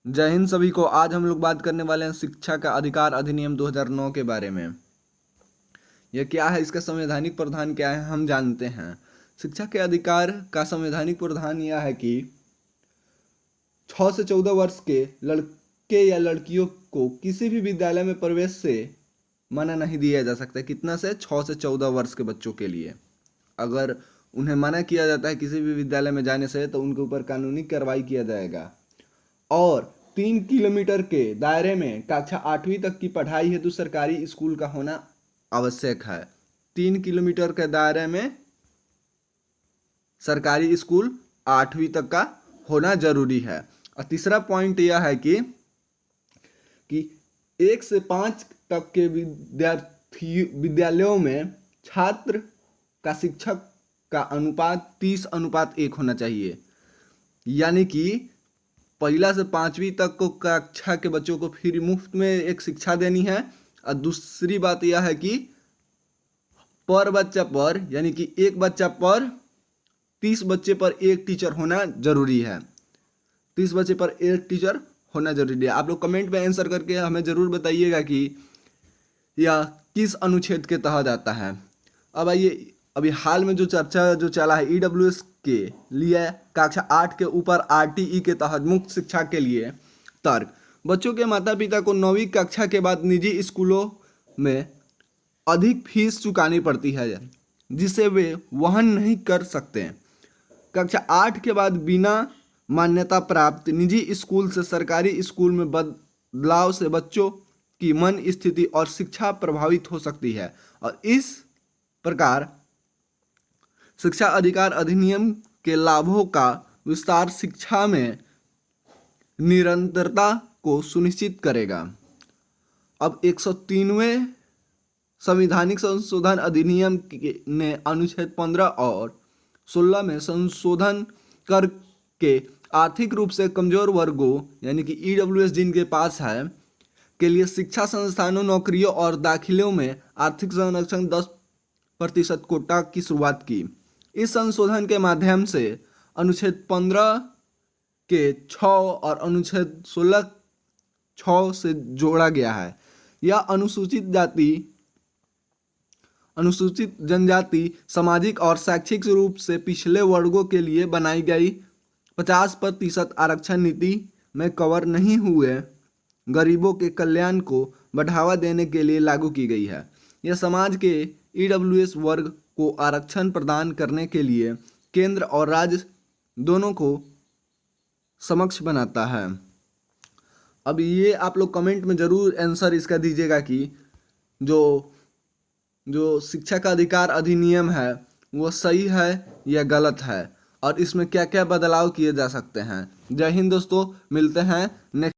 जय हिंद सभी को। आज हम लोग बात करने वाले हैं शिक्षा का अधिकार अधिनियम 2009 के बारे में। यह क्या है, इसका संवैधानिक प्रावधान क्या है, हम जानते हैं। शिक्षा के अधिकार का संवैधानिक प्रावधान यह है कि 6 से 14 वर्ष के लड़के या लड़कियों को किसी भी विद्यालय में प्रवेश से मना नहीं दिया जा सकता। कितना से? 6 से 14 वर्ष के बच्चों के लिए अगर उन्हें मना किया जाता है किसी भी विद्यालय में जाने से तो उनके ऊपर कानूनी कार्रवाई किया जाएगा। और 3 किलोमीटर के दायरे में कक्षा 8वीं तक की पढ़ाई हेतु सरकारी स्कूल का होना आवश्यक है। 3 किलोमीटर के दायरे में सरकारी स्कूल 8वीं तक का होना जरूरी है। और तीसरा पॉइंट यह है कि 1 से 5 तक के विद्यालयों में छात्र का शिक्षक का अनुपात 30:1 होना चाहिए। यानी कि पहला से 5वीं तक को कक्षा के बच्चों को फ्री मुफ्त में एक शिक्षा देनी है। और दूसरी बात यह है कि पर बच्चा पर, यानी कि एक बच्चा पर 30 बच्चे पर एक टीचर होना जरूरी है। 30 बच्चे पर एक टीचर होना जरूरी है। आप लोग कमेंट में आंसर करके हमें ज़रूर बताइएगा कि यह किस अनुच्छेद के तहत आता है। अब आइए, अभी हाल में जो चर्चा जो चला है ईडब्ल्यूएस के लिए कक्षा 8 के ऊपर आरटीई के तहत मुक्त शिक्षा के लिए तर्क। बच्चों के माता पिता को 9वीं कक्षा के बाद निजी स्कूलों में अधिक फीस चुकानी पड़ती है जिसे वे वहन नहीं कर सकते। कक्षा 8 के बाद बिना मान्यता प्राप्त निजी स्कूल से सरकारी स्कूल में बदलाव से बच्चों की मन स्थिति और शिक्षा प्रभावित हो सकती है। और इस प्रकार शिक्षा अधिकार अधिनियम के लाभों का विस्तार शिक्षा में निरंतरता को सुनिश्चित करेगा। अब 103वें संवैधानिक संशोधन अधिनियम ने अनुच्छेद 15 और 16 में संशोधन करके आर्थिक रूप से कमजोर वर्गों यानी कि ईडब्ल्यूएस जिनके पास है के लिए शिक्षा संस्थानों, नौकरियों और दाखिलों में आर्थिक संरक्षण 10% कोटा की शुरुआत की। इस संशोधन के माध्यम से अनुच्छेद 15 के 6 और अनुच्छेद 16 6 से जोड़ा गया है। यह अनुसूचित जनजाति, सामाजिक और शैक्षिक रूप से पिछड़े वर्गों के लिए बनाई गई 50% आरक्षण नीति में कवर नहीं हुए गरीबों के कल्याण को बढ़ावा देने के लिए लागू की गई है। यह समाज के ईडब्ल्यूएस वर्ग को आरक्षण प्रदान करने के लिए केंद्र और राज्य दोनों को समक्ष बनाता है। अब ये आप लोग कमेंट में ज़रूर आंसर इसका दीजिएगा कि जो शिक्षा का अधिकार अधिनियम है वो सही है या गलत है और इसमें क्या क्या बदलाव किए जा सकते हैं। जय हिंद दोस्तों, मिलते हैं नेक्स्ट